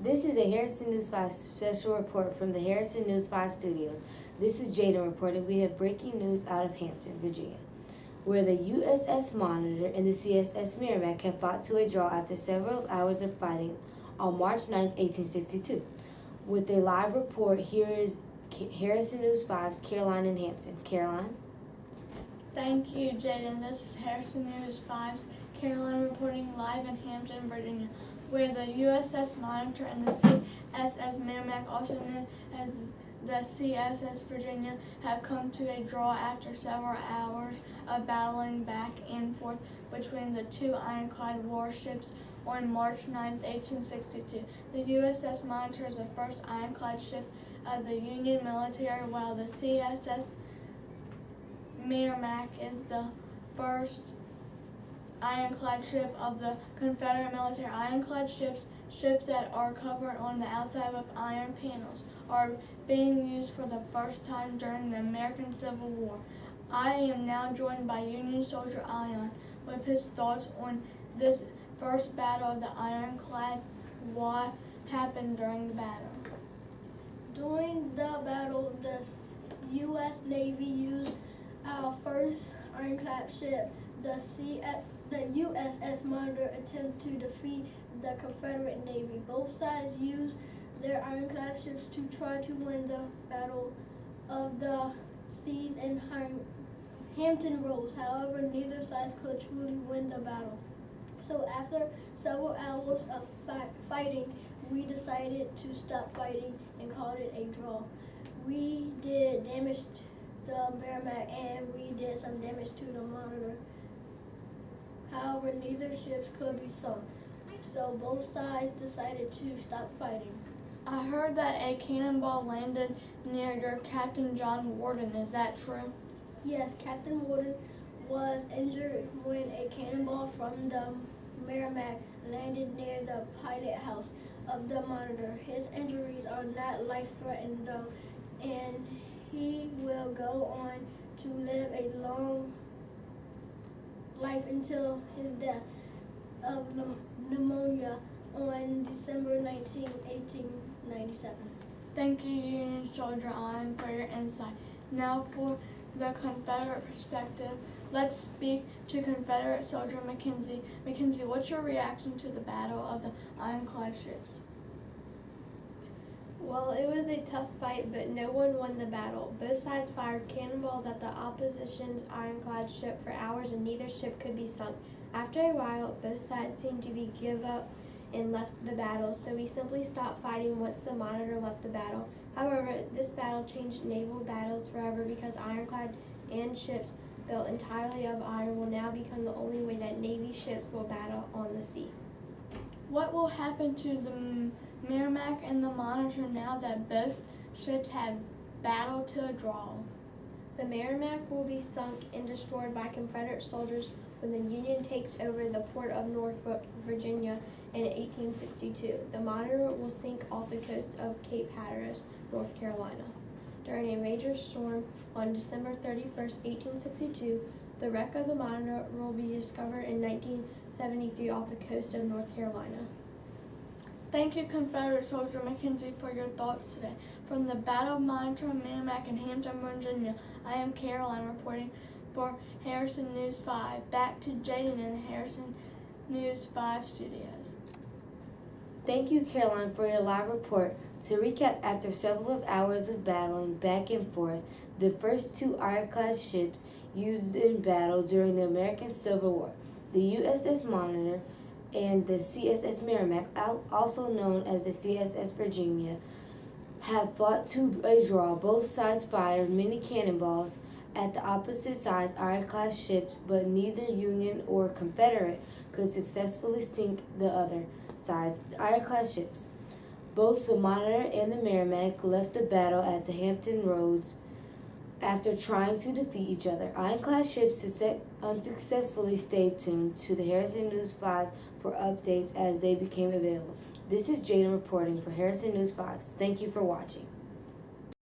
This is a Harrison News 5 special report from the Harrison News 5 studios. This is Jaden reporting. We have breaking news out of Hampton, Virginia, where the USS Monitor and the CSS Merrimack have fought to a draw after several hours of fighting on March 9, 1862. With a live report, here is Harrison News 5's Caroline in Hampton. Caroline? Thank you, Jaden. This is Harrison News 5's Caroline reporting live in Hampton, Virginia, where the USS Monitor and the CSS Merrimack, also known as the CSS Virginia, have come to a draw after several hours of battling back and forth between the two ironclad warships on March 9, 1862. The USS Monitor is the first ironclad ship of the Union military, while the CSS Merrimack is the first ironclad ship of the Confederate military. Ironclad ships that are covered on the outside with iron panels, are being used for the first time during the American Civil War. I am now joined by Union Soldier Ion with his thoughts on this first battle of the ironclad. What happened during the battle? During the battle, the U.S. Navy used our first ironclad ship, the USS Monitor, attempt to defeat the Confederate Navy. Both sides used their ironclad ships to try to win the Battle of the Seas and Hampton Roads. However, neither side could truly win the battle. So after several hours of fighting, we decided to stop fighting and called it a draw. We did damage to the Merrimack and we did some damage to the Monitor. However, neither ships could be sunk, so both sides decided to stop fighting. I heard that a cannonball landed near your Captain John Warden. Is that true? Yes, Captain Warden was injured when a cannonball from the Merrimack landed near the pilot house of the Monitor. His injuries are not life-threatening though, and he will go on to live a long life until his death of pneumonia on December 19, 1897. Thank you, Union Soldier Ion, for your insight. Now for the Confederate perspective, let's speak to Confederate soldier Mackenzie. Mackenzie, what's your reaction to the Battle of the Ironclad Ships? Well, it was a tough fight, but no one won the battle. Both sides fired cannonballs at the opposition's ironclad ship for hours, and neither ship could be sunk. After a while, both sides seemed to give up and left the battle, so we simply stopped fighting once the Monitor left the battle. However, this battle changed naval battles forever because ironclad and ships built entirely of iron will now become the only way that Navy ships will battle on the sea. What will happen to the Merrimack and the Monitor now that both ships have battled to a draw? The Merrimack will be sunk and destroyed by Confederate soldiers when the Union takes over the port of Norfolk, Virginia in 1862. The Monitor will sink off the coast of Cape Hatteras, North Carolina. During a major storm on December 31, 1862, the wreck of the Monitor will be discovered in 1973 off the coast of North Carolina. Thank you, Confederate soldier Mackenzie, for your thoughts today. From the Battle of Monitor, Merrimack, and Hampton, Virginia, I am Caroline reporting for Harrison News 5. Back to Jaden in the Harrison News 5 studios. Thank you, Caroline, for your live report. To recap, after several hours of battling back and forth, the first two ironclad ships used in battle during the American Civil War, the USS Monitor and the CSS Merrimack, also known as the CSS Virginia, have fought to a draw. Both sides fired many cannonballs at the opposite side's ironclad ships, but neither Union or Confederate could successfully sink the other side's ironclad ships. Both the Monitor and the Merrimack left the battle at the Hampton Roads after trying to defeat each other. Ironclad ships unsuccessfully stayed tuned to the Harrison News 5 for updates as they became available. This is Jaden reporting for Harrison News 5. Thank you for watching.